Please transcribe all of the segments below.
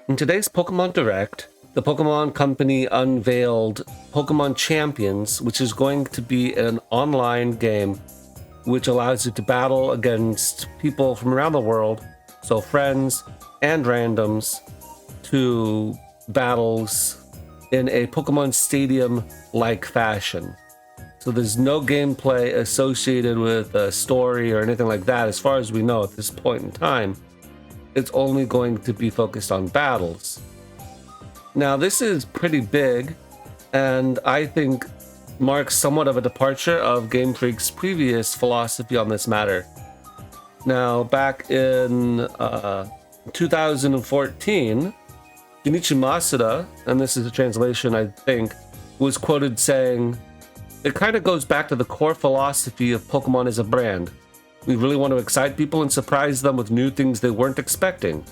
In today's Pokemon Direct, the Pokemon Company unveiled Pokemon Champions, which is going to be an online game which allows you to battle against people from around the world, so friends and randoms, to battles in a Pokemon Stadium-like fashion. So there's no gameplay associated with a story or anything like that as far as we know at this point in time. It's only going to be focused on battles. Now this is pretty big, and I think marks somewhat of a departure of Game Freak's previous philosophy on this matter. Now back in 2014, Junichi Masuda, and this is a translation I think, was quoted saying, "It kind of goes back to the core philosophy of Pokemon as a brand. We really want to excite people and surprise them with new things they weren't expecting.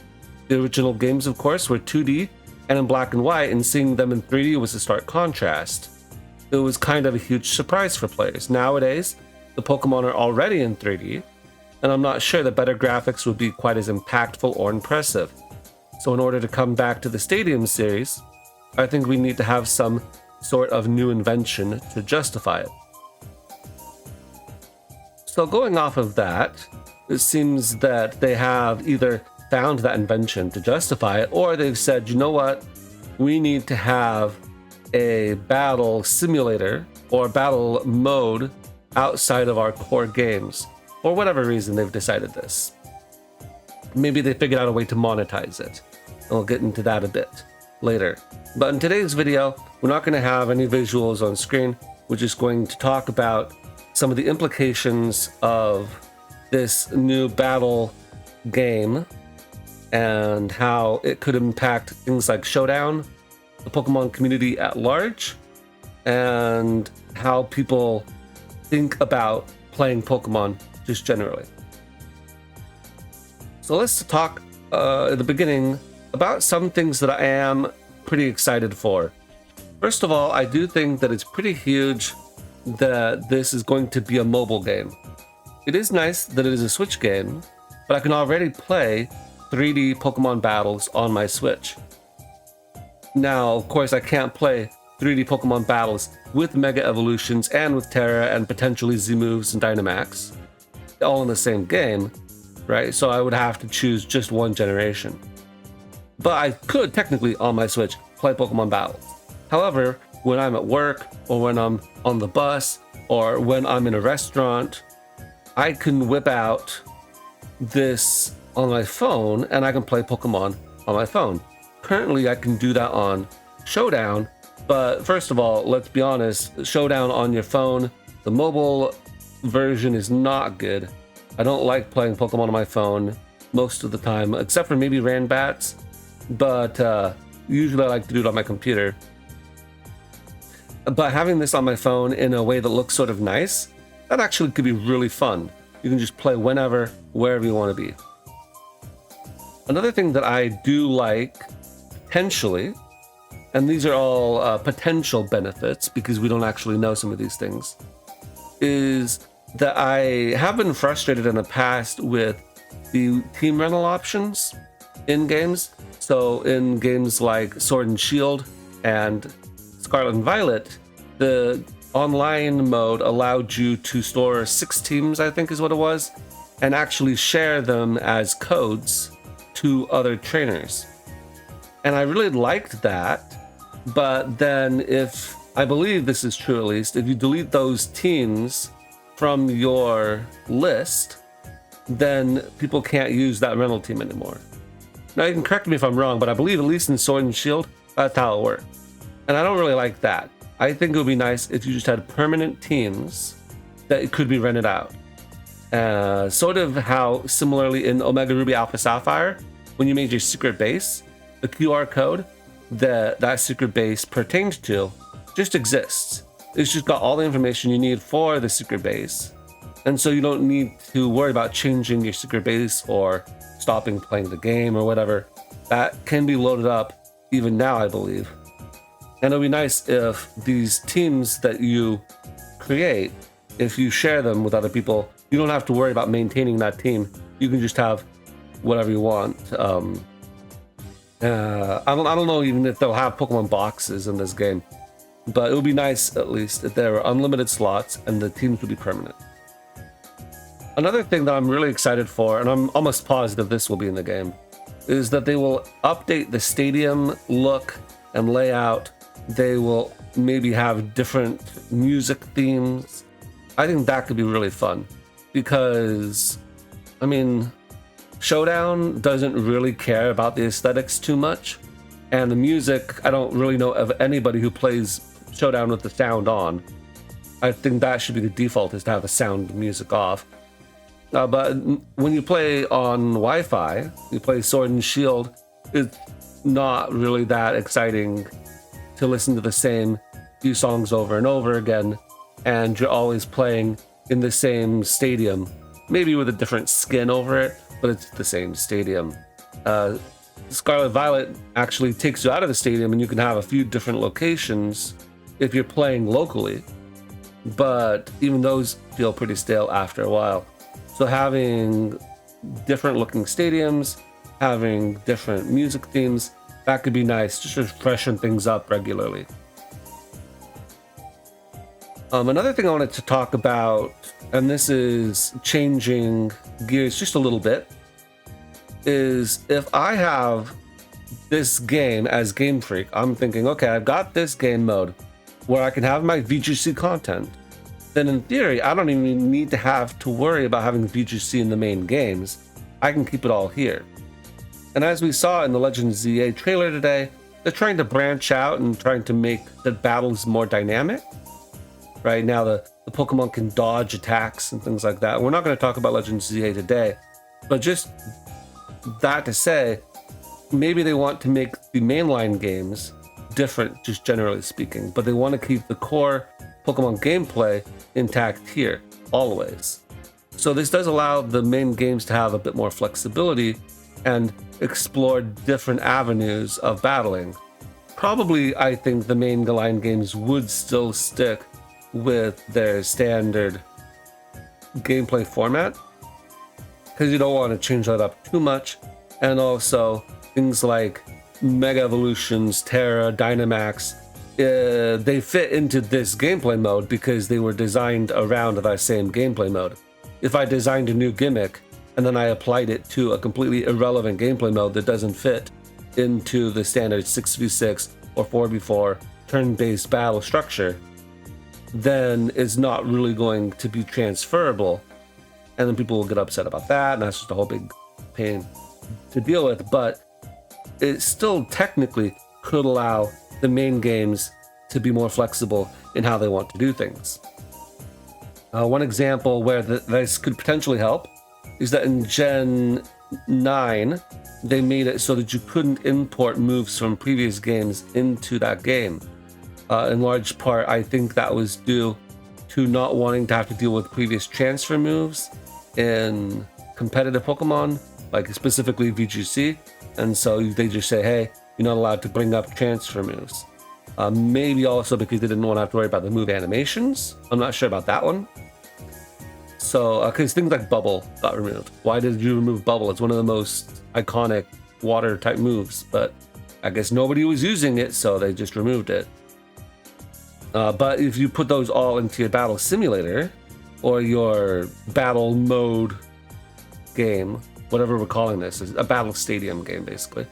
The original games, of course, were 2D and in black and white, and seeing them in 3D was a stark contrast. It was kind of a huge surprise for players. Nowadays, the Pokemon are already in 3D, and I'm not sure that better graphics would be quite as impactful or impressive. So in order to come back to the Stadium series, I think we need to have some sort of new invention to justify it." So going off of that, it seems that they have either found that invention to justify it, or they've said, you know what, we need to have a battle simulator or battle mode outside of our core games. For whatever reason, they've decided this. Maybe they figured out a way to monetize it. And we'll get into that a bit later. But in today's video, we're not going to have any visuals on screen. We're just going to talk about some of the implications of this new battle game and how it could impact things like Showdown, the Pokemon community at large, and how people think about playing Pokemon just generally. So let's talk at the beginning about some things that I am pretty excited for. First of all, I do think that it's pretty huge that this is going to be a mobile game. It is nice that it is a Switch game, but I can already play 3D Pokemon battles on my Switch. Now, of course, I can't play 3D Pokemon battles with Mega Evolutions and with Terra and potentially Z-Moves and Dynamax, all in the same game, right? So I would have to choose just one generation. But I could technically, on my Switch, play Pokemon battles. However, when I'm at work, or when I'm on the bus, or when I'm in a restaurant, I can whip out this on my phone and I can play Pokemon on my phone. Currently, I can do that on Showdown, but first of all, let's be honest, Showdown on your phone, the mobile version is not good. I don't like playing Pokemon on my phone most of the time, except for maybe Ranbats, but usually I like to do it on my computer. But having this on my phone in a way that looks sort of nice, that actually could be really fun. You can just play whenever, wherever you want to be. Another thing that I do like, potentially, and these are all potential benefits because we don't actually know some of these things, is that I have been frustrated in the past with the team rental options in games. So in games like Sword and Shield and Scarlet and Violet, the online mode allowed you to store 6 teams, I think is what it was, and actually share them as codes to other trainers. And I really liked that, but then if, I believe this is true at least, if you delete those teams from your list, then people can't use that rental team anymore. Now you can correct me if I'm wrong, but I believe at least in Sword and Shield, that's how it worked. And I don't really like that. I think it would be nice if you just had permanent teams that could be rented out. Sort of how similarly in Omega Ruby Alpha Sapphire, when you made your secret base, the QR code that secret base pertained to just exists. It's just got all the information you need for the secret base. And so you don't need to worry about changing your secret base or stopping playing the game or whatever. That can be loaded up even now, I believe. And it would be nice if these teams that you create, if you share them with other people, you don't have to worry about maintaining that team. You can just have whatever you want. I don't know even if they'll have Pokemon boxes in this game, but it would be nice at least if there were unlimited slots and the teams would be permanent. Another thing that I'm really excited for, and I'm almost positive this will be in the game, is that they will update the stadium look and layout. They will maybe have different music themes. I think that could be really fun because, I mean, Showdown doesn't really care about the aesthetics too much. And the music, I don't really know of anybody who plays Showdown with the sound on. I think that should be the default, is to have the sound music off. But when you play on Wi-Fi, you play Sword and Shield, it's not really that exciting to listen to the same few songs over and over again, and you're always playing in the same stadium, maybe with a different skin over it, but it's the same stadium. Scarlet Violet actually takes you out of the stadium and you can have a few different locations if you're playing locally, but even those feel pretty stale after a while. So having different looking stadiums, having different music themes, that could be nice, just to freshen things up regularly. Another thing I wanted to talk about, and this is changing gears just a little bit, is if I have this game as Game Freak, I'm thinking, okay, I've got this game mode where I can have my VGC content. Then in theory, I don't even need to have to worry about having VGC in the main games. I can keep it all here. And as we saw in the Legends ZA trailer today, they're trying to branch out and trying to make the battles more dynamic. Right now, the Pokemon can dodge attacks and things like that. We're not going to talk about Legends ZA today, but just that to say, maybe they want to make the mainline games different, just generally speaking, but they want to keep the core Pokemon gameplay intact here, always. So this does allow the main games to have a bit more flexibility and explore different avenues of battling. Probably, I think the main line games would still stick with their standard gameplay format, because you don't want to change that up too much. And also things like Mega Evolutions, Terra, Dynamax, they fit into this gameplay mode because they were designed around that same gameplay mode. If I designed a new gimmick and then I applied it to a completely irrelevant gameplay mode that doesn't fit into the standard 6v6 or 4v4 turn-based battle structure, then it's not really going to be transferable, and then people will get upset about that, and that's just a whole big pain to deal with. But it still technically could allow the main games to be more flexible in how they want to do things. One example where this could potentially help is that in Gen 9, they made it so that you couldn't import moves from previous games into that game. In large part, I think that was due to not wanting to have to deal with previous transfer moves in competitive Pokemon, like specifically VGC, and so they just say, hey, you're not allowed to bring up transfer moves. Maybe also because they didn't want to have to worry about the move animations. I'm not sure about that one. So, because things like Bubble got removed. Why did you remove Bubble? It's one of the most iconic water type moves, but I guess nobody was using it, so they just removed it. But if you put those all into your battle simulator or your battle mode game, whatever we're calling this, is a battle stadium game basically,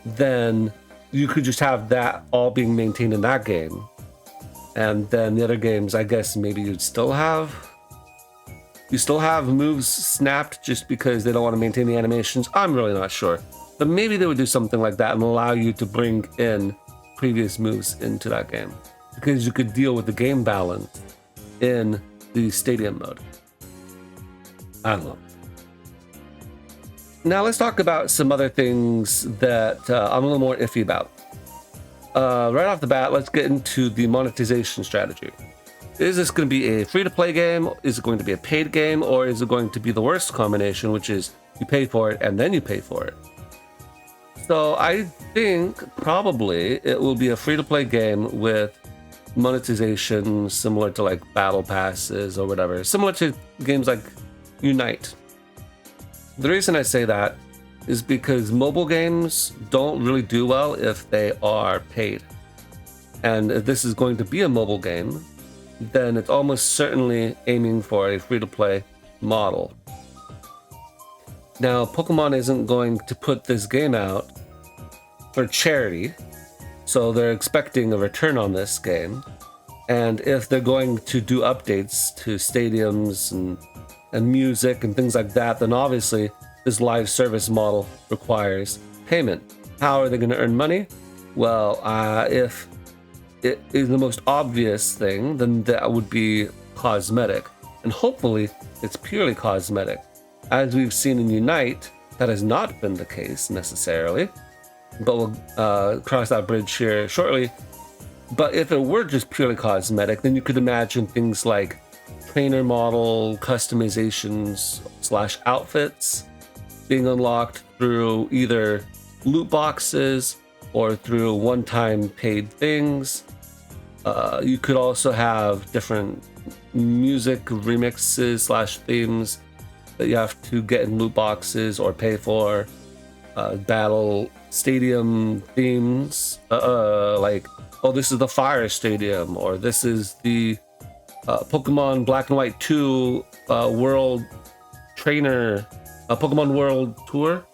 then you could just have that all being maintained in that game. And then the other games, I guess maybe you still have moves snapped just because they don't want to maintain the animations. I'm really not sure. But maybe they would do something like that and allow you to bring in previous moves into that game, because you could deal with the game balance in the stadium mode. I don't know. Now let's talk about some other things that I'm a little more iffy about. Right off the bat, let's get into the monetization strategy. Is this going to be a free-to-play game? Is it going to be a paid game? Or is it going to be the worst combination, which is you pay for it and then you pay for it? So I think probably it will be a free-to-play game with monetization similar to like battle passes or whatever, similar to games like Unite. The reason I say that is because mobile games don't really do well if they are paid. And if this is going to be a mobile game, then it's almost certainly aiming for a free-to-play model. Now, Pokemon isn't going to put this game out for charity, so they're expecting a return on this game. And if they're going to do updates to stadiums and music and things like that, then obviously this live service model requires payment. How are they going to earn money? Well, if it is the most obvious thing, then that would be cosmetic. And hopefully it's purely cosmetic. As we've seen in Unite, that has not been the case necessarily, but we'll cross that bridge here shortly. But if it were just purely cosmetic, then you could imagine things like trainer model customizations / outfits being unlocked through either loot boxes or through one-time paid things. You could also have different music remixes / themes that you have to get in loot boxes or pay for. Battle stadium themes, like, oh, this is the Fire Stadium, or this is the Pokemon Black and White 2 World Trainer, Pokemon World Tour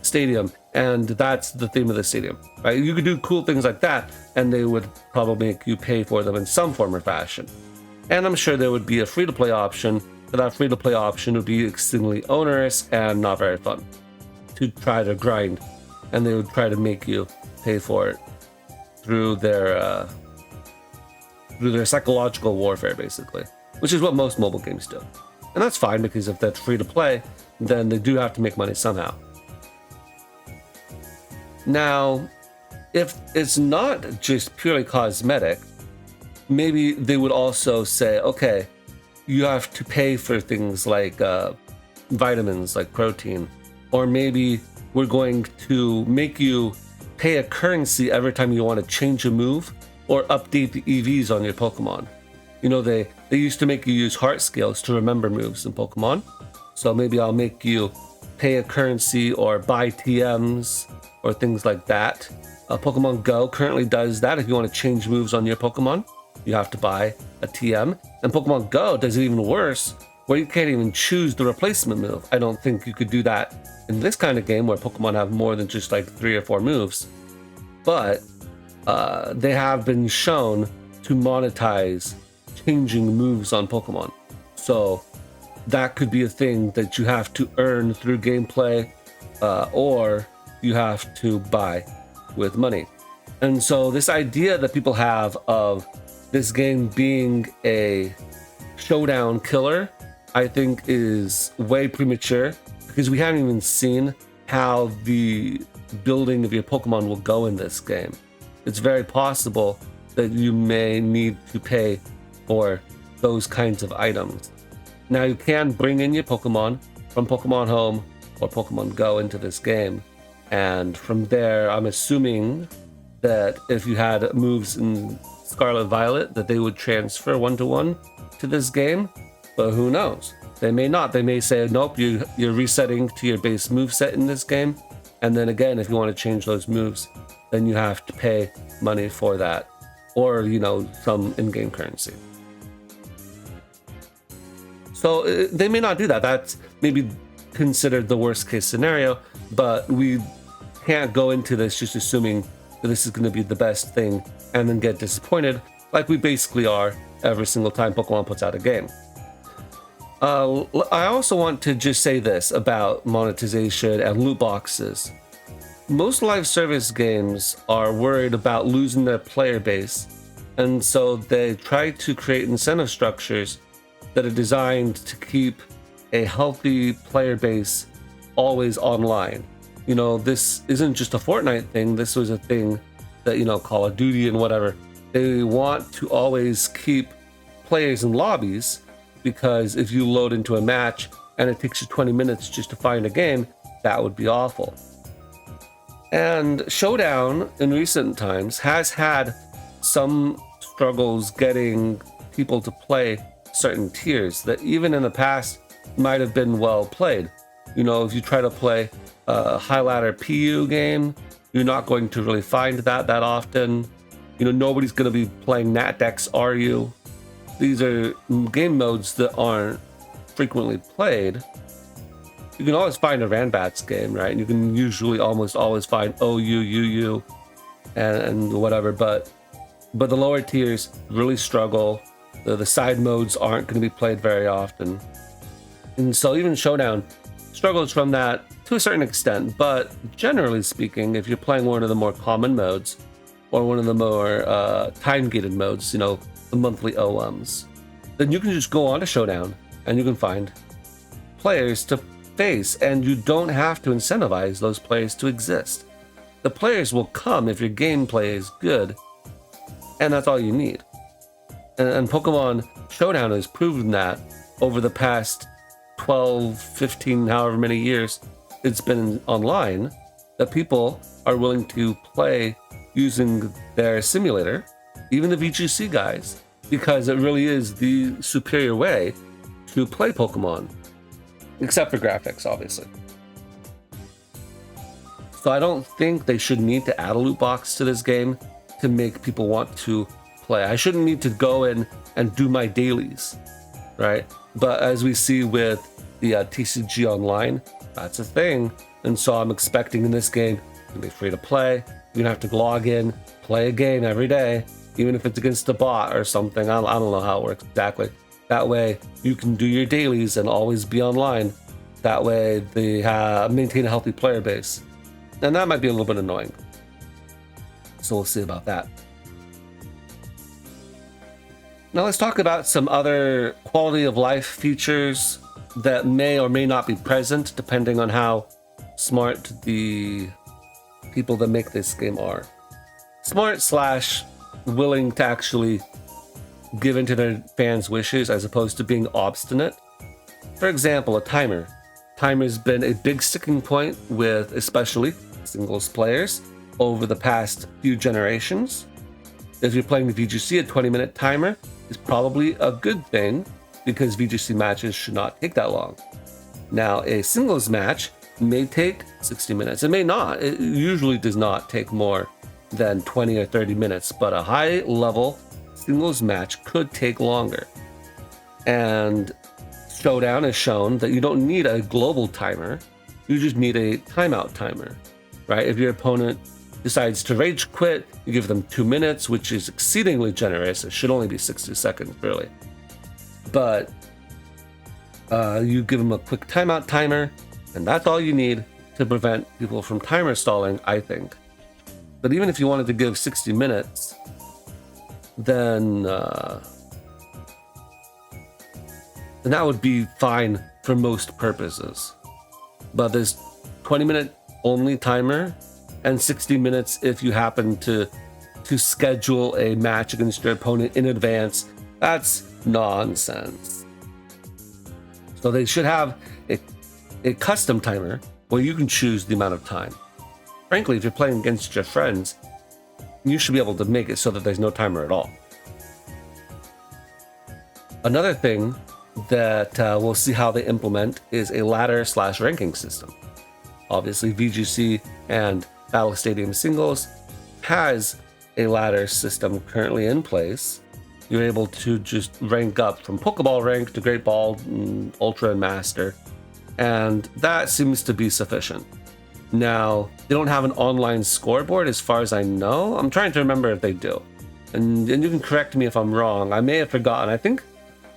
Stadium, and that's the theme of the stadium, right? You could do cool things like that, and they would probably make you pay for them in some form or fashion. And I'm sure there would be a free-to-play option, but that free-to-play option would be extremely onerous and not very fun to try to grind, and they would try to make you pay for it through their psychological warfare, basically, which is what most mobile games do. And that's fine, because if that's free to play, then they do have to make money somehow. Now, if it's not just purely cosmetic, maybe they would also say, okay, you have to pay for things like vitamins, like protein, or maybe we're going to make you pay a currency every time you want to change a move or update the EVs on your Pokemon. You know, they used to make you use heart scales to remember moves in Pokemon. So maybe I'll make you pay a currency or buy TMs or things like that. Pokemon Go currently does that. If you want to change moves on your Pokemon, you have to buy a TM. And Pokemon Go does it even worse, where you can't even choose the replacement move. I don't think you could do that in this kind of game where Pokemon have more than just like 3 or 4 moves. But they have been shown to monetize changing moves on Pokemon. So that could be a thing that you have to earn through gameplay, or you have to buy with money. And so this idea that people have of this game being a showdown killer, I think is way premature, because we haven't even seen how the building of your Pokemon will go in this game. It's very possible that you may need to pay for those kinds of items. Now, you can bring in your Pokemon from Pokemon Home or Pokemon Go into this game, and from there, I'm assuming that if you had moves in Scarlet Violet, that they would transfer one-to-one to this game, but who knows? They may not. They may say, nope, you're resetting to your base moveset in this game, and then again, if you want to change those moves, then you have to pay money for that, or, you know, some in-game currency. So they may not do that. That's maybe considered the worst case scenario, but we can't go into this just assuming that this is going to be the best thing and then get disappointed, like we basically are every single time Pokemon puts out a game. I also want to just say this about monetization and loot boxes. Most live service games are worried about losing their player base, and so they try to create incentive structures that are designed to keep a healthy player base always online. You know, this isn't just a Fortnite thing. This was a thing that, you know, Call of Duty and whatever. They want to always keep players in lobbies, because if you load into a match and it takes you 20 minutes just to find a game, that would be awful. And Showdown in recent times has had some struggles getting people to play certain tiers that even in the past might have been well played. You know, if you try to play high ladder PU game, you're not going to really find that often. You know, nobody's going to be playing NatDex, are you? These are game modes that aren't frequently played. You can always find a Ranbats game, right? And you can usually almost always find OU, UU, and whatever, but the lower tiers really struggle. The side modes aren't going to be played very often. And so even Showdown struggles from that to a certain extent, but generally speaking, if you're playing one of the more common modes, or one of the more time-gated modes, you know, the monthly OMs, then you can just go on to Showdown and you can find players to face, and you don't have to incentivize those players to exist. The players will come if your gameplay is good, and that's all you need. And Pokemon Showdown has proven that over the past 12, 15, however many years it's been online, that people are willing to play using their simulator, even the VGC guys, because it really is the superior way to play Pokemon, except for graphics, obviously. So I don't think they should need to add a loot box to this game to make people want to play. I shouldn't need to go in and do my dailies, right? But as we see with the TCG Online, that's a thing. And so I'm expecting in this game to be free to play. You're gonna have to log in, play a game every day, even if it's against a bot or something. I don't know how it works exactly. That way you can do your dailies and always be online. That way they maintain a healthy player base. And that might be a little bit annoying. So we'll see about that. Now let's talk about some other quality of life features that may or may not be present depending on how smart the people that make this game are. Smart / willing to actually give in to their fans' wishes as opposed to being obstinate. For example, a timer. Timer's been a big sticking point with especially singles players over the past few generations. If you're playing the VGC, a 20-minute timer is probably a good thing because VGC matches should not take that long. Now, a singles match may take 60 minutes. It may not. It usually does not take more than 20 or 30 minutes, but a high-level singles match could take longer. And Showdown has shown that you don't need a global timer. You just need a timeout timer, right? If your opponent decides to rage quit, you give them 2 minutes, which is exceedingly generous. It should only be 60 seconds, really. But you give them a quick timeout timer, and that's all you need to prevent people from timer stalling, I think. But even if you wanted to give 60 minutes, then that would be fine for most purposes. But this 20-minute only timer and 60 minutes if you happen to schedule a match against your opponent in advance, that's nonsense. So they should have a custom timer where you can choose the amount of time. Frankly, if you're playing against your friends, you should be able to make it so that there's no timer at all. Another thing that we'll see how they implement is a ladder / ranking system. Obviously, VGC and Battle Stadium Singles has a ladder system currently in place. You're able to just rank up from Pokeball rank to Great Ball, Ultra, and Master, and that seems to be sufficient. Now, they don't have an online scoreboard as far as I know. I'm trying to remember if they do. And you can correct me if I'm wrong. I may have forgotten. I think,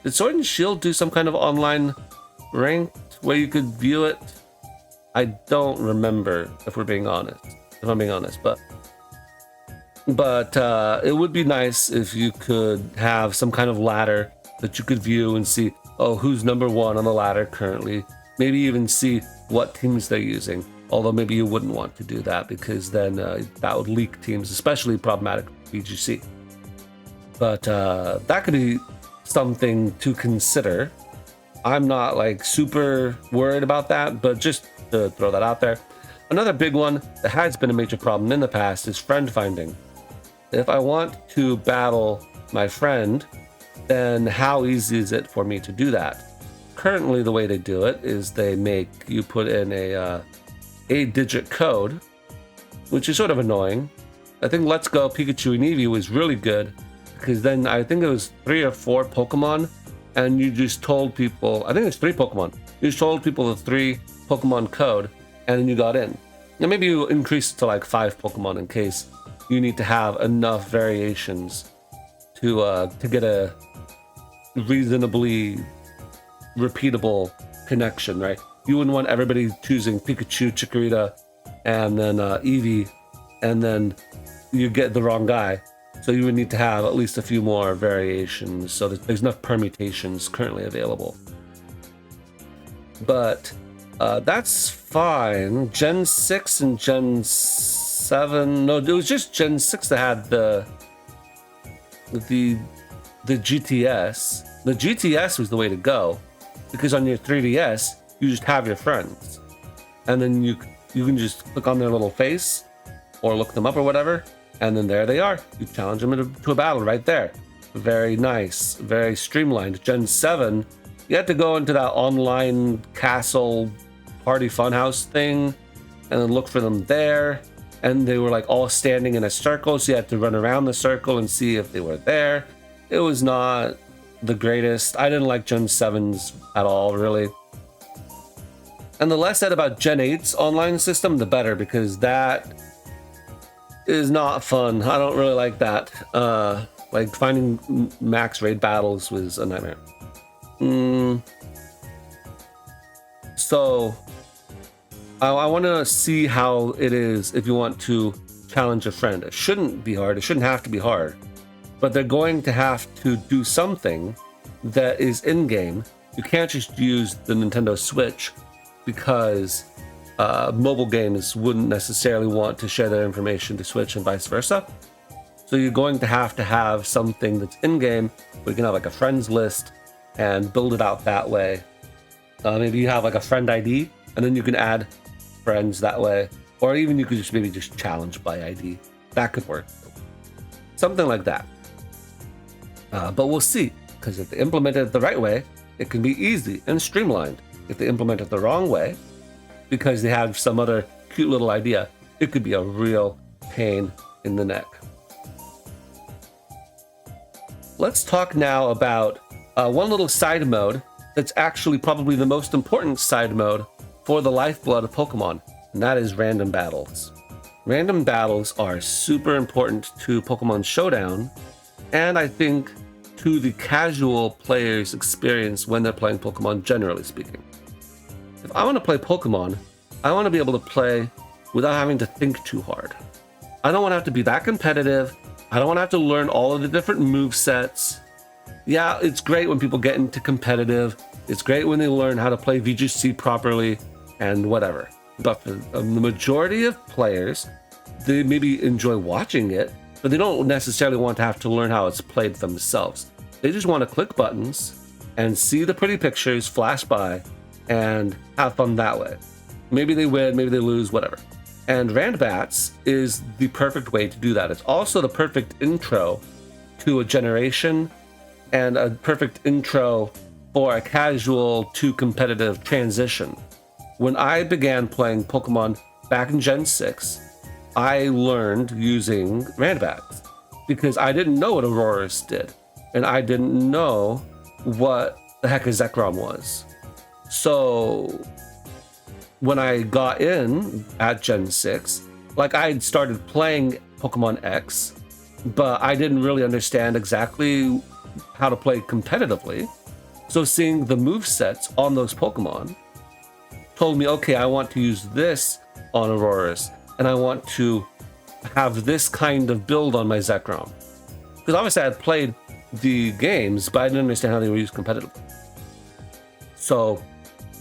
did Sword and Shield do some kind of online ranked where you could view it? I don't remember if I'm being honest, but it would be nice if you could have some kind of ladder that you could view and see, oh, who's number one on the ladder currently. Maybe even see what teams they're using. Although maybe you wouldn't want to do that because then that would leak teams, especially problematic VGC. But that could be something to consider. I'm not like super worried about that, but just to throw that out there. Another big one that has been a major problem in the past is friend finding. If I want to battle my friend, then how easy is it for me to do that? Currently, the way they do it is they make you put in a 8-digit code, which is sort of annoying. I think Let's Go Pikachu and Eevee was really good because then I think it was 3 or 4 Pokemon, and you just told people, I think it's 3 Pokemon. You just told people the 3 Pokemon code, and then you got in. And maybe you increase it to like 5 Pokemon in case you need to have enough variations to get a reasonably repeatable connection, right? You wouldn't want everybody choosing Pikachu, Chikorita, and then Eevee, and then you get the wrong guy. So you would need to have at least a few more variations so that there's enough permutations currently available. But that's fine. Gen 6 and Gen 7, no, it was just Gen 6 that had the GTS. The GTS was the way to go, because on your 3DS, you just have your friends. And then you can just click on their little face or look them up or whatever, and then there they are. You challenge them to a battle right there. Very nice, very streamlined. Gen 7, you had to go into that online castle party funhouse thing and then look for them there. And they were like all standing in a circle, so you had to run around the circle and see if they were there. It was not the greatest. I didn't like Gen 7's at all, really. And the less said about Gen 8's online system, the better, because that is not fun. I don't really like that. Like finding max raid battles was a nightmare. So I want to see how it is if you want to challenge a friend. It shouldn't be hard. It shouldn't have to be hard. But they're going to have to do something that is in-game. You can't just use the Nintendo Switch because mobile games wouldn't necessarily want to share their information to Switch and vice versa. So you're going to have something that's in-game where you can have like a friends list and build it out that way. Maybe you have like a friend ID, and then you can add friends that way. Or even you could just maybe just challenge by ID. That could work. Something like that. But we'll see, because if they implement it the right way, it can be easy and streamlined. If they implement it the wrong way, because they have some other cute little idea, it could be a real pain in the neck. Let's talk now about one little side mode that's actually probably the most important side mode for the lifeblood of Pokemon, and that is random battles. Random battles are super important to Pokemon Showdown, and I think to the casual player's experience when they're playing Pokemon, generally speaking. If I want to play Pokemon, I want to be able to play without having to think too hard. I don't want to have to be that competitive. I don't want to have to learn all of the different move sets. Yeah, it's great when people get into competitive. It's great when they learn how to play VGC properly and whatever. But for the majority of players, they maybe enjoy watching it, but they don't necessarily want to have to learn how it's played themselves. They just want to click buttons and see the pretty pictures flash by and have fun that way. Maybe they win, maybe they lose, whatever. And Randbats is the perfect way to do that. It's also the perfect intro to a generation and a perfect intro for a casual to competitive transition. When I began playing Pokemon back in Gen 6, I learned using Randbats because I didn't know what Auroras did, and I didn't know what the heck a Zekrom was. So when I got in at Gen 6, like I had started playing Pokemon X, but I didn't really understand exactly how to play competitively. So seeing the movesets on those Pokemon told me, okay, I want to use this on Auroras, and I want to have this kind of build on my Zekrom. Because obviously I had played the games, but I didn't understand how they were used competitively. So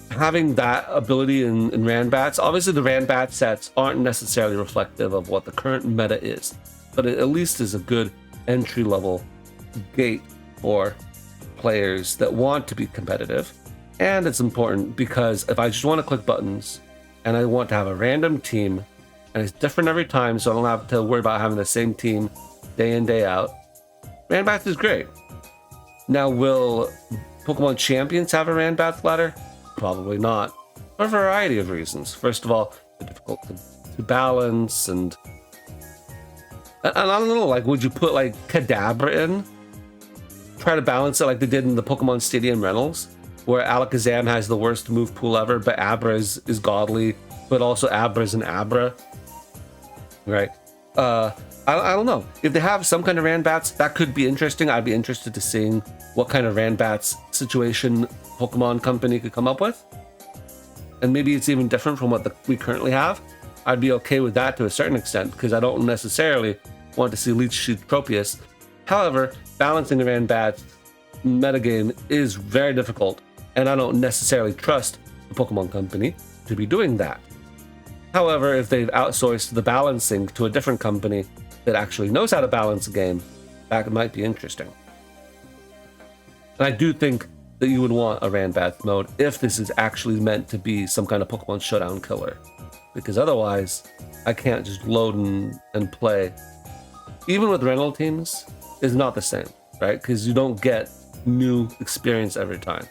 having that ability in Randbats, obviously the Randbat sets aren't necessarily reflective of what the current meta is, but it at least is a good entry-level gate for players that want to be competitive. And it's important because if I just want to click buttons and I want to have a random team and it's different every time, so I don't have to worry about having the same team day in, day out, Randbats is great. Now, will Pokemon Champions have a Randbats ladder? Probably not, for a variety of reasons. First of all, they're difficult to balance, and I don't know, like, would you put like Kadabra in? Try to balance it like they did in the Pokemon Stadium Rentals, where Alakazam has the worst move pool ever, but Abra is godly, but also Abra is an Abra, right? I don't know. If they have some kind of Ranbats, that could be interesting. I'd be interested to seeing what kind of Ranbats situation Pokemon Company could come up with. And maybe it's even different from what we currently have. I'd be okay with that to a certain extent, because I don't necessarily want to see Leech Seed Tropius. However, balancing the Ranbats metagame is very difficult, and I don't necessarily trust the Pokemon Company to be doing that. However, if they've outsourced the balancing to a different company that actually knows how to balance a game, that might be interesting. And I do think that you would want a Ranbat mode if this is actually meant to be some kind of Pokemon Showdown killer, because otherwise I can't just load and play. Even with rental teams, it's not the same, right? Because you don't get new experience every time.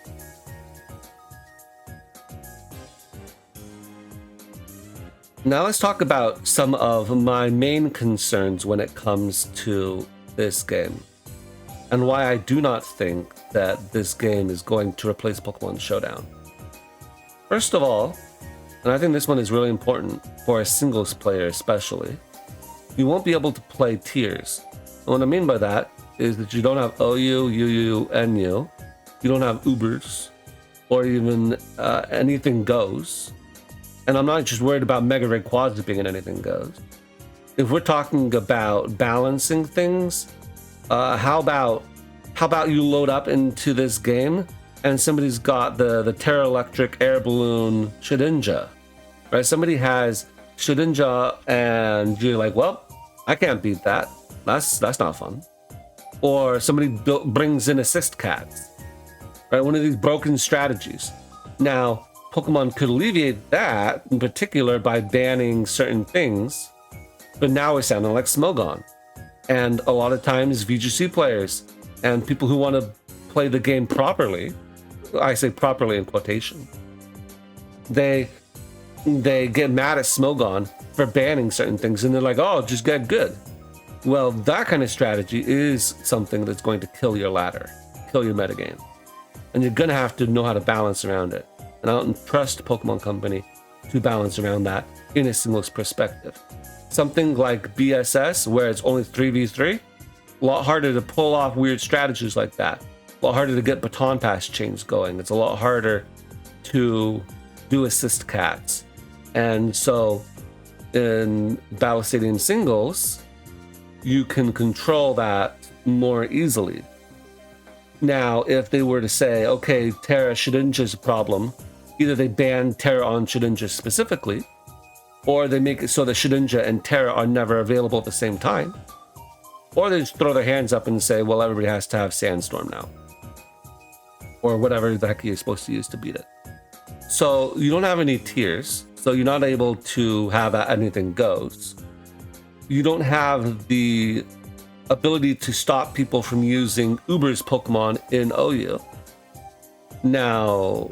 Now let's talk about some of my main concerns when it comes to this game, and why I do not think that this game is going to replace Pokemon Showdown. First of all, and I think this one is really important for a singles player especially, you won't be able to play tiers. And what I mean by that is that you don't have OU, UU, NU, you don't have Ubers, or even anything goes. And I'm not just worried about Mega Ray Quads being in anything goes. If we're talking about balancing things, how about you load up into this game and somebody's got the Terra Electric Air Balloon Shedinja, right? Somebody has Shedinja and you're like, well, I can't beat that. That's not fun. Or somebody brings in Assist Cats, right? One of these broken strategies. Now, Pokemon could alleviate that in particular by banning certain things, but now we're sounding like Smogon. And a lot of times VGC players and people who want to play the game properly, I say properly in quotation, they get mad at Smogon for banning certain things, and they're like, oh, just get good. Well, that kind of strategy is something that's going to kill your ladder, kill your metagame. And you're going to have to know how to balance around it. And I don't trust Pokemon Company to balance around that in a singles perspective. Something like BSS, where it's only 3v3, a lot harder to pull off weird strategies like that. A lot harder to get baton pass chains going. It's a lot harder to do assist cats. And so in Battle Stadium singles, you can control that more easily. Now, if they were to say, okay, Terra Shedinja is a problem, either they ban Terra on Shedinja specifically, or they make it so that Shedinja and Terra are never available at the same time, or they just throw their hands up and say, well, everybody has to have Sandstorm now, or whatever the heck you're supposed to use to beat it. So you don't have any tiers, so you're not able to have anything goes. You don't have the ability to stop people from using Uber's Pokemon in OU. Now,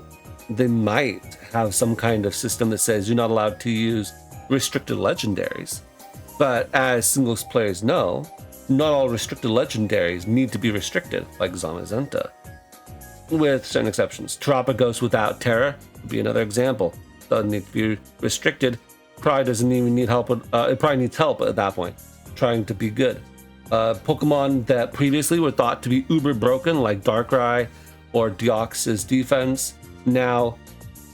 they might have some kind of system that says you're not allowed to use restricted legendaries. But as singles players know, not all restricted legendaries need to be restricted, like Zamazenta. With certain exceptions. Terapagos without Terra would be another example. Doesn't need to be restricted. Probably doesn't even need help. It probably needs help at that point, trying to be good. Pokemon that previously were thought to be uber broken, like Darkrai or Deoxys defense, now,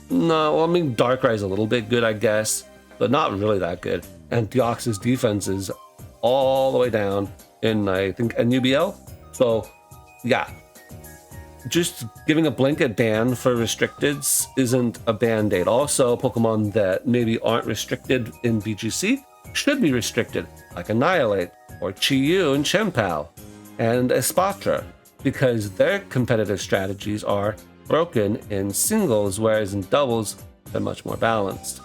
no, well, I mean, Darkrai is a little bit good, I guess, but not really that good. And Deoxys defense is all the way down in, I think, NUBL. So, yeah, just giving a blanket ban for restricteds isn't a band-aid. Also, Pokemon that maybe aren't restricted in BGC should be restricted, like Annihilate, or Chi-Yu and Chien-Pao, and Espatra, because their competitive strategies are broken in singles, whereas in doubles, they're much more balanced.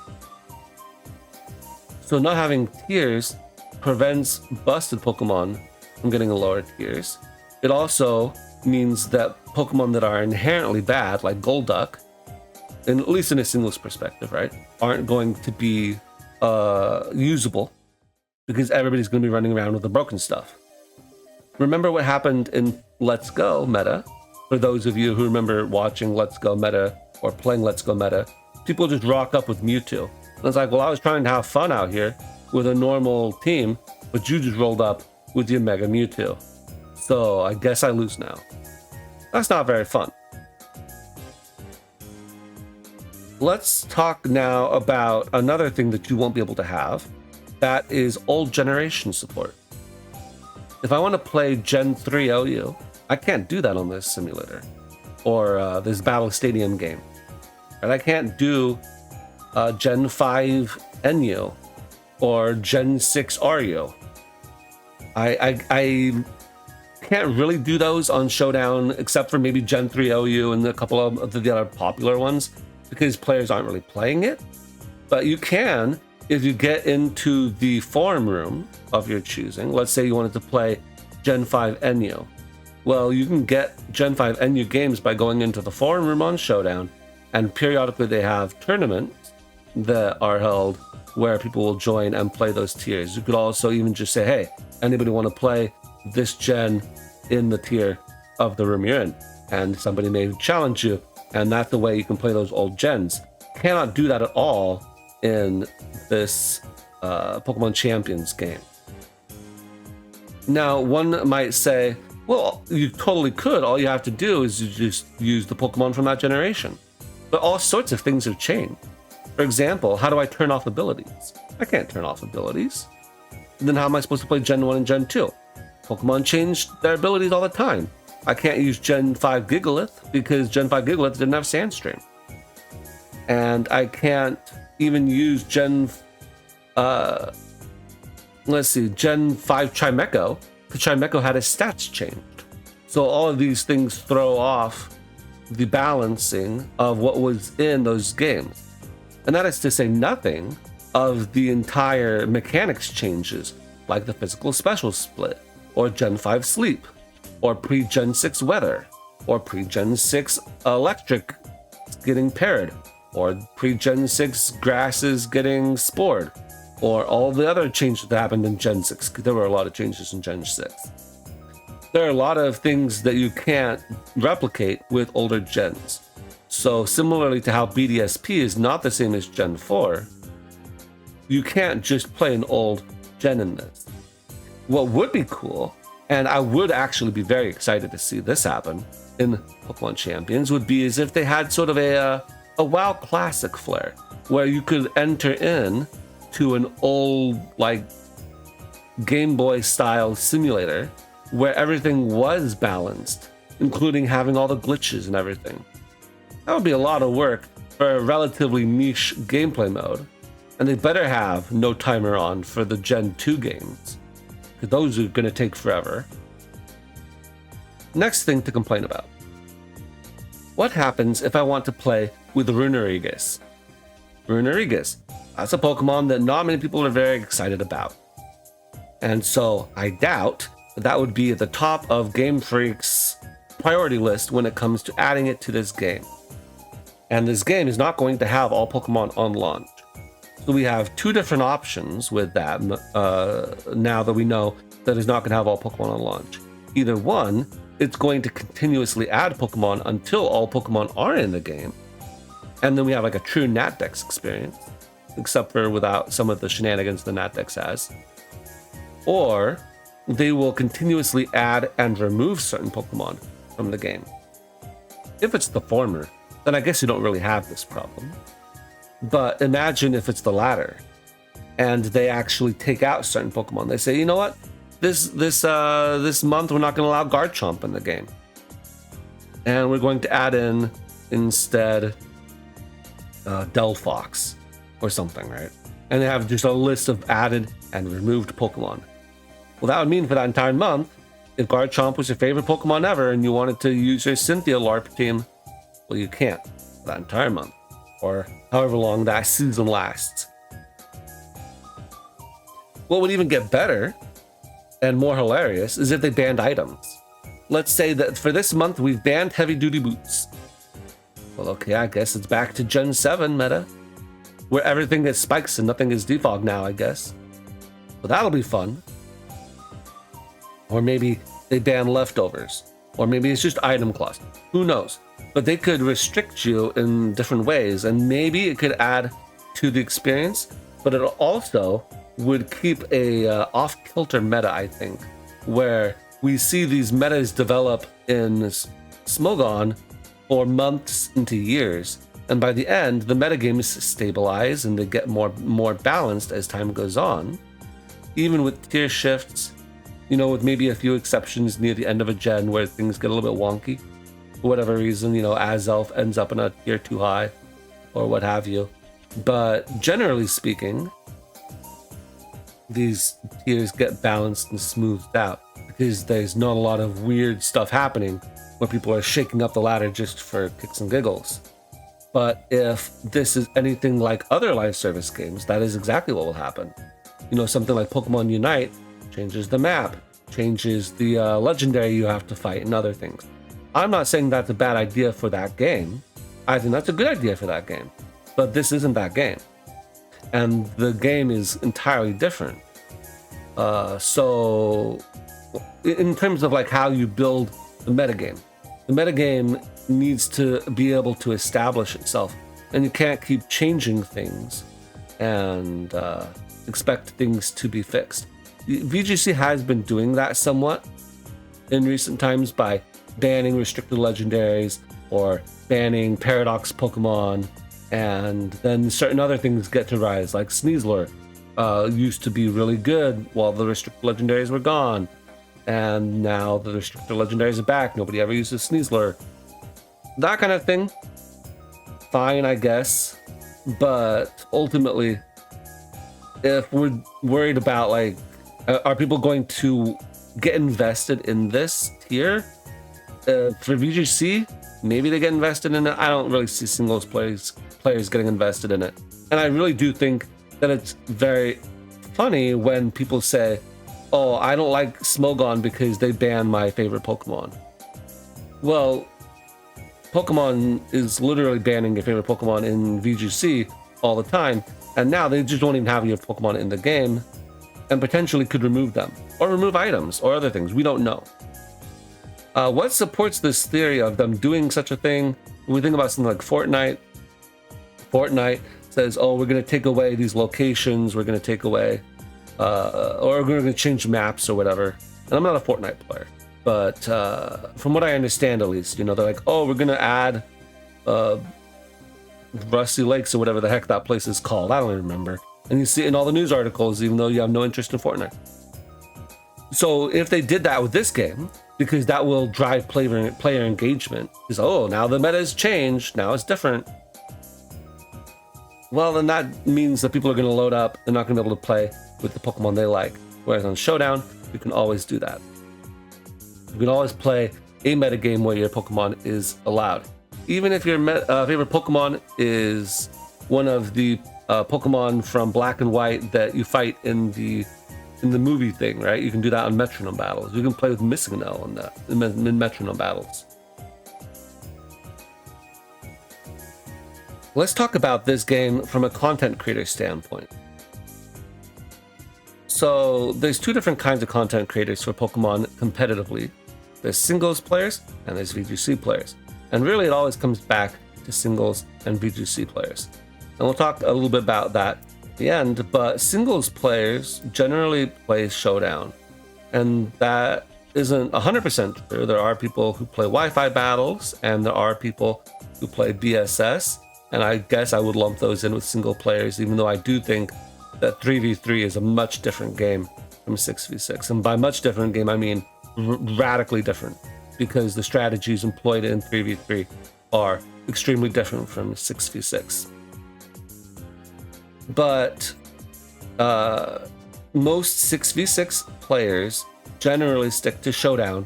So not having tiers prevents busted Pokemon from getting lower tiers. It also means that Pokemon that are inherently bad, like Golduck, and at least in a singles perspective, right, aren't going to be usable because everybody's going to be running around with the broken stuff. Remember what happened in Let's Go meta? For those of you who remember watching Let's Go meta or playing Let's Go meta, people just rock up with Mewtwo. And it's like, well, I was trying to have fun out here with a normal team, but you just rolled up with your Mega Mewtwo. So I guess I lose now. That's not very fun. Let's talk now about another thing that you won't be able to have. That is old generation support. If I want to play Gen 3 OU, I can't do that on this simulator or this Battle Stadium game. And I can't do Gen 5 NU or Gen 6 RU. I can't really do those on Showdown except for maybe Gen 3 OU and a couple of the other popular ones because players aren't really playing it. But you can if you get into the forum room of your choosing. Let's say you wanted to play Gen 5 NU. Well, you can get Gen 5 NU games by going into the forum room on Showdown, and periodically they have tournaments that are held where people will join and play those tiers. You could also even just say, hey, anybody want to play this gen in the tier of the room you're in? And somebody may challenge you, and that's the way you can play those old gens. Cannot do that at all in this Pokemon Champions game. Now, one might say, well, you totally could. All you have to do is you just use the Pokemon from that generation. But all sorts of things have changed. For example, how do I turn off abilities? I can't turn off abilities. Then how am I supposed to play Gen 1 and Gen 2? Pokemon changed their abilities all the time. I can't use Gen 5 Gigalith because Gen 5 Gigalith didn't have Sandstream. And I can't even use Gen 5 Trimecho, because Trimecho had his stats changed. So all of these things throw off the balancing of what was in those games. And that is to say nothing of the entire mechanics changes, like the physical special split, or Gen 5 sleep, or pre-Gen 6 weather, or pre-Gen 6 electric getting paired, or pre-Gen 6 grasses getting spored, or all the other changes that happened in Gen 6. There were a lot of changes in Gen 6. There are a lot of things that you can't replicate with older gens. So similarly to how BDSP is not the same as Gen 4, you can't just play an old gen in this. What would be cool, and I would actually be very excited to see this happen in Pokemon Champions, would be as if they had sort of a WoW Classic flair, where you could enter in to an old, like, Game Boy style simulator where everything was balanced, including having all the glitches and everything. That would be a lot of work for a relatively niche gameplay mode, and they better have no timer on for the Gen 2 games, because those are going to take forever. Next thing to complain about. What happens if I want to play with Runerigus? Runerigus, that's a Pokemon that not many people are very excited about. And so I doubt that would be at the top of Game Freak's priority list when it comes to adding it to this game. And this game is not going to have all Pokemon on launch. So we have two different options with that now that we know that it's not going to have all Pokemon on launch. Either one, it's going to continuously add Pokemon until all Pokemon are in the game. And then we have like a true NatDex experience, except for without some of the shenanigans the NatDex has. Or they will continuously add and remove certain Pokemon from the game. If it's the former, then I guess you don't really have this problem. But imagine if it's the latter, and they actually take out certain Pokemon. They say, you know what? This month we're not going to allow Garchomp in the game, and we're going to add in instead Delphox or something, right? And they have just a list of added and removed Pokemon. Well, that would mean for that entire month, if Garchomp was your favorite Pokemon ever and you wanted to use your Cynthia LARP team, well, you can't for that entire month, or however long that season lasts. What would even get better and more hilarious is if they banned items. Let's say that for this month we've banned heavy duty boots. Well, okay, I guess it's back to Gen 7 meta. where everything gets spikes and nothing is default now, I guess. So that'll be fun. Or maybe they ban leftovers. Or maybe it's just item cost. Who knows? But they could restrict you in different ways, and maybe it could add to the experience, but it also would keep a off-kilter meta, I think, where we see these metas develop in Smogon for months into years, and by the end, the metagames stabilize and they get more balanced as time goes on, even with tier shifts, you know, with maybe a few exceptions near the end of a gen where things get a little bit wonky. For whatever reason, you know, Azelf ends up in a tier too high or what have you. But generally speaking, these tiers get balanced and smoothed out because there's not a lot of weird stuff happening where people are shaking up the ladder just for kicks and giggles. But if this is anything like other live service games, that is exactly what will happen. You know, something like Pokemon Unite changes the map, changes the legendary you have to fight and other things. I'm not saying that's a bad idea for that game. I think that's a good idea for that game. But this isn't that game. And the game is entirely different. So in terms of like how you build the metagame needs to be able to establish itself. And you can't keep changing things and expect things to be fixed. VGC has been doing that somewhat in recent times by banning restricted legendaries or banning paradox Pokemon, and then certain other things get to rise, like Sneasler used to be really good while the restricted legendaries were gone, and now the restricted legendaries are back. Nobody ever uses Sneasler. That kind of thing, fine, I guess, but ultimately, if we're worried about like, are people going to get invested in this tier? For VGC, maybe they get invested in it. I don't really see singles players getting invested in it. And I really do think that it's very funny when people say, oh, I don't like Smogon because they banned my favorite Pokemon. Well, Pokemon is literally banning your favorite Pokemon in VGC all the time, and now they just don't even have your Pokemon in the game, and potentially could remove them, or remove items, or other things. We don't know. What supports this theory of them doing such a thing? When we think about something like Fortnite, Fortnite says, oh, we're going to take away these locations, we're going to take away, or we're going to change maps or whatever. And I'm not a Fortnite player, but from what I understand, at least, you know, they're like, oh, we're going to add Rusty Lakes or whatever the heck that place is called. I don't even remember. And you see it in all the news articles, even though you have no interest in Fortnite. So if they did that with this game, because that will drive player engagement, is, oh, now the meta has changed, now it's different. Well, then that means that people are going to load up, they're not going to be able to play with the Pokemon they like. Whereas on Showdown, you can always do that. You can always play a metagame where your Pokemon is allowed. Even if your favorite Pokemon is one of the Pokemon from Black and White that you fight in the movie thing, right? You can do that on Metronome battles. You can play with Missingnell on that in Metronome battles. Let's talk about this game from a content creator standpoint. So there's two different kinds of content creators for Pokemon competitively. There's singles players and there's VGC players. And really it always comes back to singles and VGC players. And we'll talk a little bit about that at the end, but singles players generally play Showdown. And that isn't 100% true. There are people who play Wi-Fi battles and there are people who play BSS. And I guess I would lump those in with single players, even though I do think that 3v3 is a much different game from 6v6. And by much different game, I mean radically different, because the strategies employed in 3v3 are extremely different from 6v6. But most 6v6 players generally stick to Showdown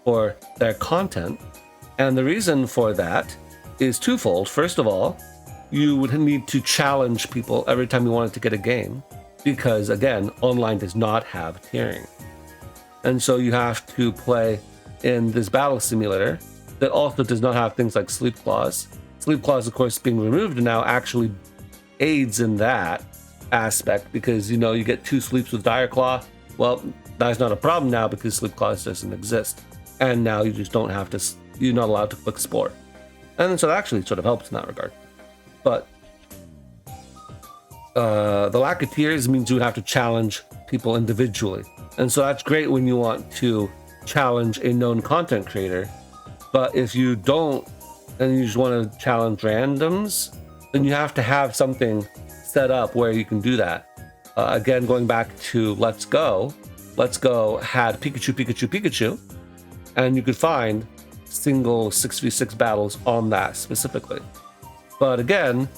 for their content. And the reason for that is twofold. First of all, you would need to challenge people every time you wanted to get a game, because again, online does not have tiering. And so you have to play in this battle simulator that also does not have things like sleep clause. Sleep clause, of course, being removed now, actually aids in that aspect because, you know, you get 2 sleeps with Dire Claw. Well, that's not a problem now because Sleep Clause doesn't exist. And now you just don't have to, you're not allowed to click Spore. And so that actually sort of helps in that regard. But the lack of tiers means you would have to challenge people individually. And so that's great when you want to challenge a known content creator. But if you don't, and you just want to challenge randoms, then you have to have something set up where you can do that. Again, going back to Let's Go had Pikachu, Pikachu, Pikachu, and you could find single 6v6 battles on that specifically. But again,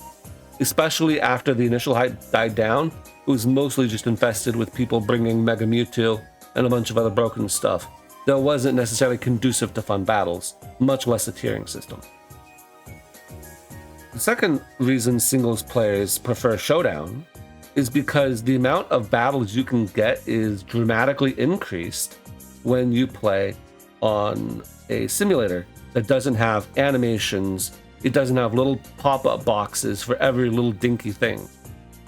especially after the initial hype died down, it was mostly just infested with people bringing Mega Mewtwo and a bunch of other broken stuff that wasn't necessarily conducive to fun battles, much less a tiering system. The second reason singles players prefer Showdown is because the amount of battles you can get is dramatically increased when you play on a simulator that doesn't have animations. It doesn't have little pop-up boxes for every little dinky thing.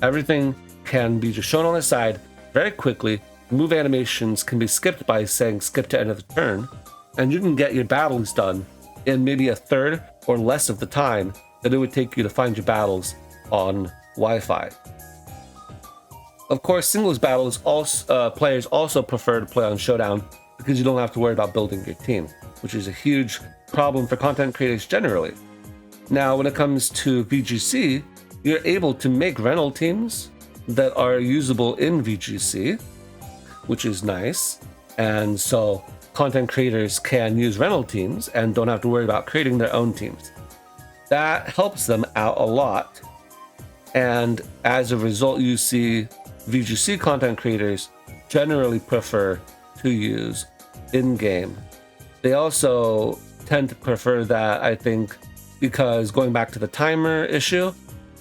Everything can be just shown on the side very quickly. Move animations can be skipped by saying skip to end of the turn, and you can get your battles done in maybe a third or less of the time that it would take you to find your battles on Wi-Fi. Of course, singles battles players also prefer to play on Showdown because you don't have to worry about building your team, which is a huge problem for content creators generally. Now, when it comes to VGC, you're able to make rental teams that are usable in VGC, which is nice. And so content creators can use rental teams and don't have to worry about creating their own teams. That helps them out a lot. And as a result, you see VGC content creators generally prefer to use in-game. They also tend to prefer that, I think, because going back to the timer issue,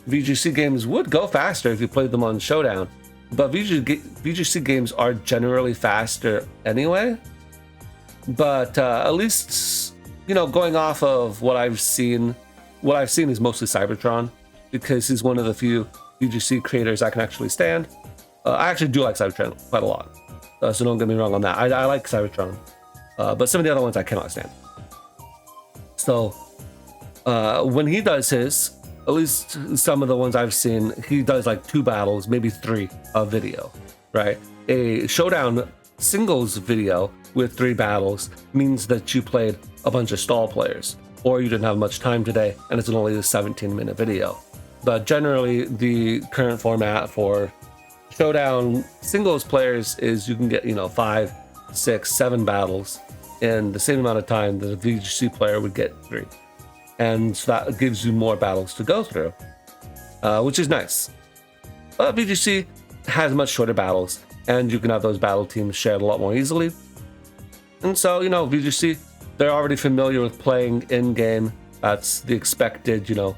VGC games would go faster if you played them on Showdown, but VGC games are generally faster anyway. But at least, you know, going off of what I've seen is mostly Cybertron, because he's one of the few VGC creators I can actually stand. I actually do like Cybertron quite a lot, so don't get me wrong on that. I like Cybertron, but some of the other ones I cannot stand. So when he does his, at least some of the ones I've seen, he does like 2 battles, maybe 3 a video, right? A Showdown singles video with 3 battles means that you played a bunch of stall players, or you didn't have much time today and it's only a 17-minute video. But generally, the current format for Showdown singles players is you can get, you know, 5, 6, 7 battles in the same amount of time that a VGC player would get 3. And so that gives you more battles to go through, which is nice. But VGC has much shorter battles, and you can have those battle teams shared a lot more easily. And so, you know, VGC, they're already familiar with playing in-game. That's the expected, you know,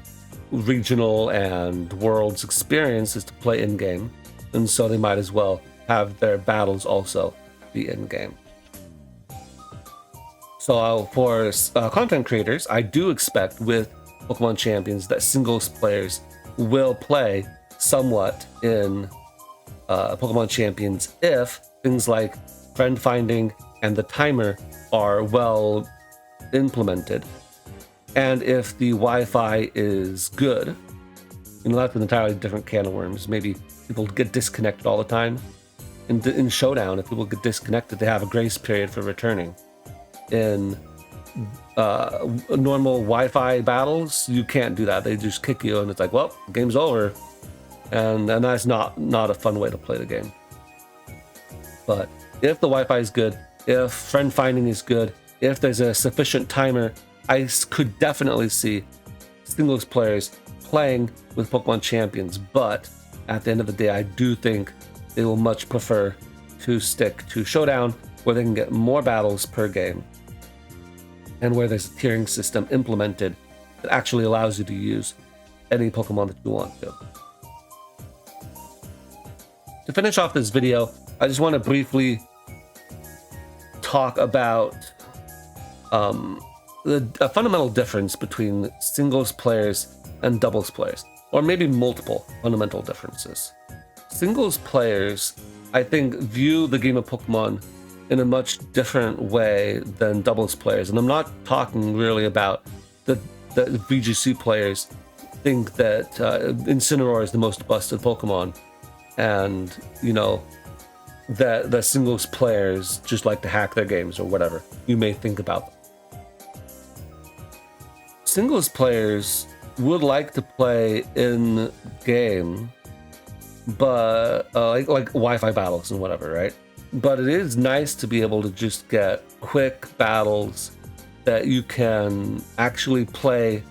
regional and worlds experience is to play in-game. And so they might as well have their battles also be in-game. So for content creators, I do expect with Pokemon Champions that singles players will play somewhat in Pokemon Champions if things like friend finding and the timer are well implemented. And if the Wi-Fi is good, you know, that's an entirely different can of worms. Maybe people get disconnected all the time. In Showdown, if people get disconnected, they have a grace period for returning. In normal Wi-Fi battles, you can't do that. They just kick you and it's like, well, the game's over. And that's not a fun way to play the game. But if the Wi-Fi is good, if friend finding is good, if there's a sufficient timer, I could definitely see singles players playing with Pokemon Champions. But at the end of the day, I do think they will much prefer to stick to Showdown, where they can get more battles per game, and where there's a tiering system implemented that actually allows you to use any Pokemon that you want to. To finish off this video, I just want to briefly talk about a fundamental difference between singles players and doubles players. or maybe multiple fundamental differences. Singles players, I think, view the game of Pokemon in a much different way than doubles players. And I'm not talking really about the VGC players think that Incineroar is the most busted Pokemon, and, you know, that the singles players just like to hack their games or whatever you may think about them. Singles players would like to play in game, but like Wi-Fi battles and whatever, right? But it is nice to be able to just get quick battles that you can actually play,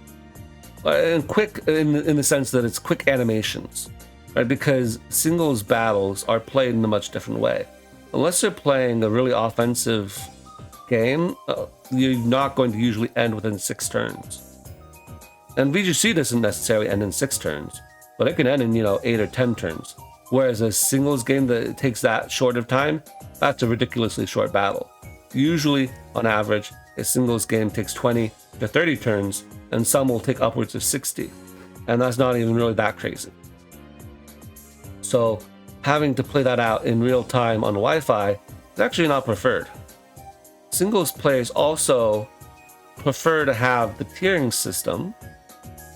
and quick in the sense that it's quick animations, right? Because singles battles are played in a much different way. Unless you're playing a really offensive game, you're not going to usually end within 6 turns. And VGC doesn't necessarily end in 6 turns, but it can end in, 8 or 10 turns. Whereas a singles game that takes that short of time, that's a ridiculously short battle. Usually, on average, a singles game takes 20 to 30 turns, and some will take upwards of 60. And that's not even really that crazy. So having to play that out in real time on Wi-Fi is actually not preferred. Singles players also prefer to have the tiering system,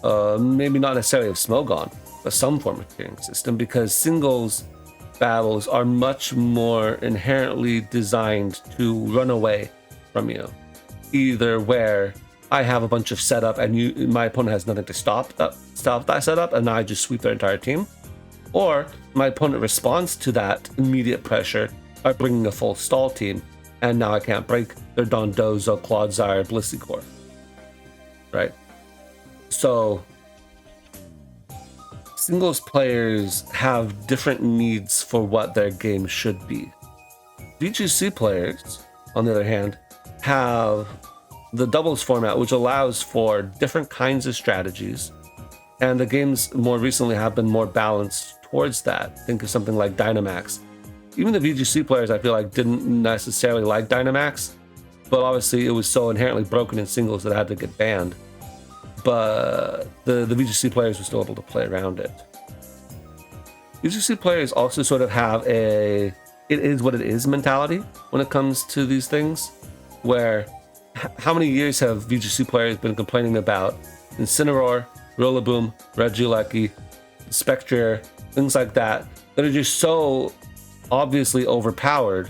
maybe not necessarily of Smogon, but some form of tiering system, because singles battles are much more inherently designed to run away from you. Either where I have a bunch of setup and my opponent has nothing to stop that setup, and I just sweep their entire team, or my opponent responds to that immediate pressure by bringing a full stall team, and now I can't break their Dondozo, Clodsire, Blisseycore, right? So singles players have different needs for what their game should be. VGC players, on the other hand, have the doubles format, which allows for different kinds of strategies, and the games more recently have been more balanced towards that. Think of something like Dynamax. Even the VGC players, I feel like, didn't necessarily like Dynamax, but obviously it was so inherently broken in singles that it had to get banned. But the VGC players were still able to play around it. VGC players also sort of have it is what it is mentality when it comes to these things, where how many years have VGC players been complaining about Incineroar, Rillaboom, Regieleki, Spectre, things like that are just so obviously overpowered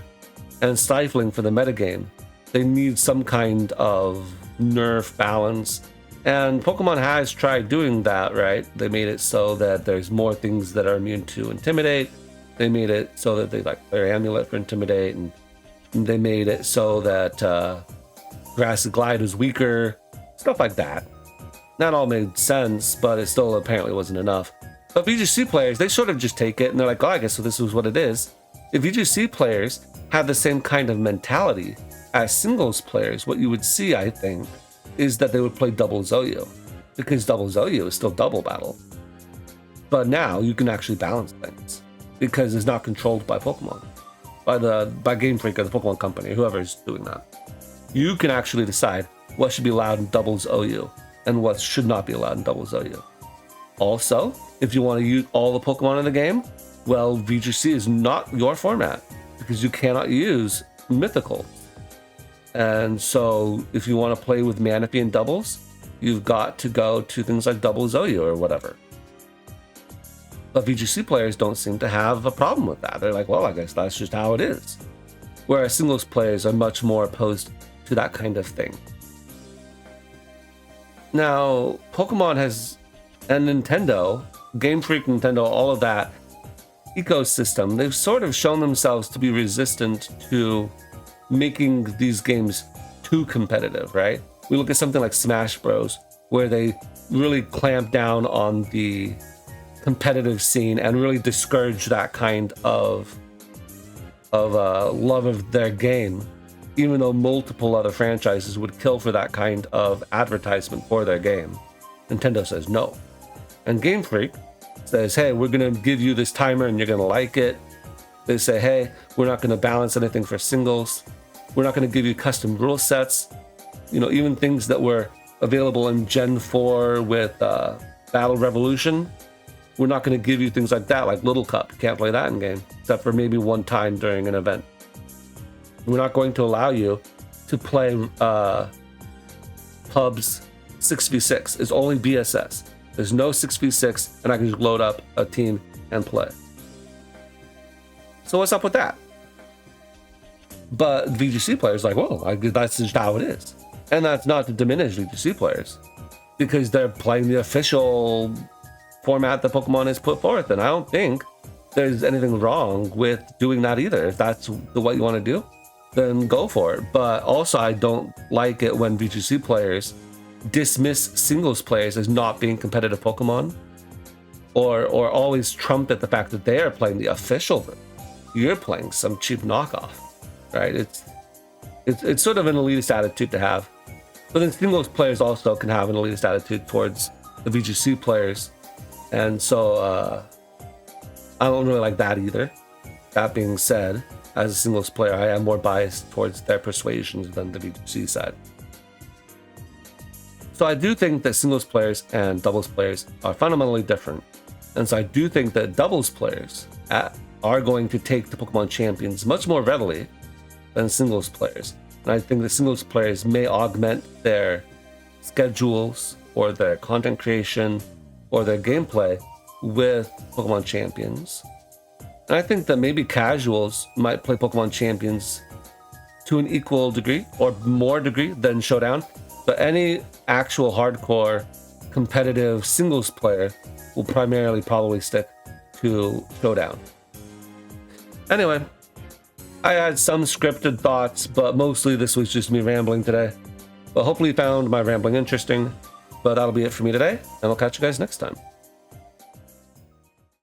and stifling for the metagame. They need some kind of nerf balance. And Pokemon has tried doing that, right? They made it so that there's more things that are immune to Intimidate. They made it so that they like their Amulet for Intimidate, and they made it so that Grassy Glide was weaker, stuff like that. That all made sense, but it still apparently wasn't enough. But VGC players, they sort of just take it and they're like, oh, I guess so this is what it is. If VGC players have the same kind of mentality as singles players, what you would see, I think, is that they would play double Zoyo, because double Zoyo is still double battle. But now you can actually balance things because it's not controlled by Pokemon, by Game Freak or the Pokemon Company, whoever's doing that. You can actually decide what should be allowed in doubles OU and what should not be allowed in doubles OU. Also, if you want to use all the Pokemon in the game, well, VGC is not your format because you cannot use Mythical. And so if you want to play with Manaphy in doubles, you've got to go to things like doubles OU or whatever. But VGC players don't seem to have a problem with that. They're like, well, I guess that's just how it is. Whereas singles players are much more opposed to that kind of thing. Now, Pokemon and Nintendo, Game Freak, Nintendo, all of that ecosystem, they've sort of shown themselves to be resistant to making these games too competitive, right? We look at something like Smash Bros, where they really clamp down on the competitive scene and really discourage that kind of love of their game, even though multiple other franchises would kill for that kind of advertisement for their game. Nintendo says no. And Game Freak says, hey, we're going to give you this timer and you're going to like it. They say, hey, we're not going to balance anything for singles. We're not going to give you custom rule sets. Even things that were available in Gen 4 with Battle Revolution, we're not going to give you things like that, like Little Cup. You can't play that in game, except for maybe one time during an event. We're not going to allow you to play pubs 6v6. It's only BSS. There's no 6v6, and I can just load up a team and play. So what's up with that? But VGC players are like, whoa, that's just how it is. And that's not to diminish VGC players, because they're playing the official format that Pokemon has put forth. And I don't think there's anything wrong with doing that either. If that's what you want to do, then go for it. But also, I don't like it when VGC players dismiss singles players as not being competitive Pokemon, or always trumpet the fact that they are playing the official. You're playing some cheap knockoff, right? It's sort of an elitist attitude to have. But then singles players also can have an elitist attitude towards the VGC players. And so I don't really like that either. That being said, as a singles player, I am more biased towards their persuasions than the VGC side. So I do think that singles players and doubles players are fundamentally different. And so I do think that doubles players are going to take the Pokemon champions much more readily than singles players. And I think that singles players may augment their schedules or their content creation or their gameplay with Pokemon champions. And I think that maybe casuals might play Pokemon champions to an equal degree or more degree than Showdown. But any actual hardcore competitive singles player will primarily probably stick to Showdown. Anyway, I had some scripted thoughts, but mostly this was just me rambling today. But hopefully you found my rambling interesting. But that'll be it for me today, and I'll catch you guys next time.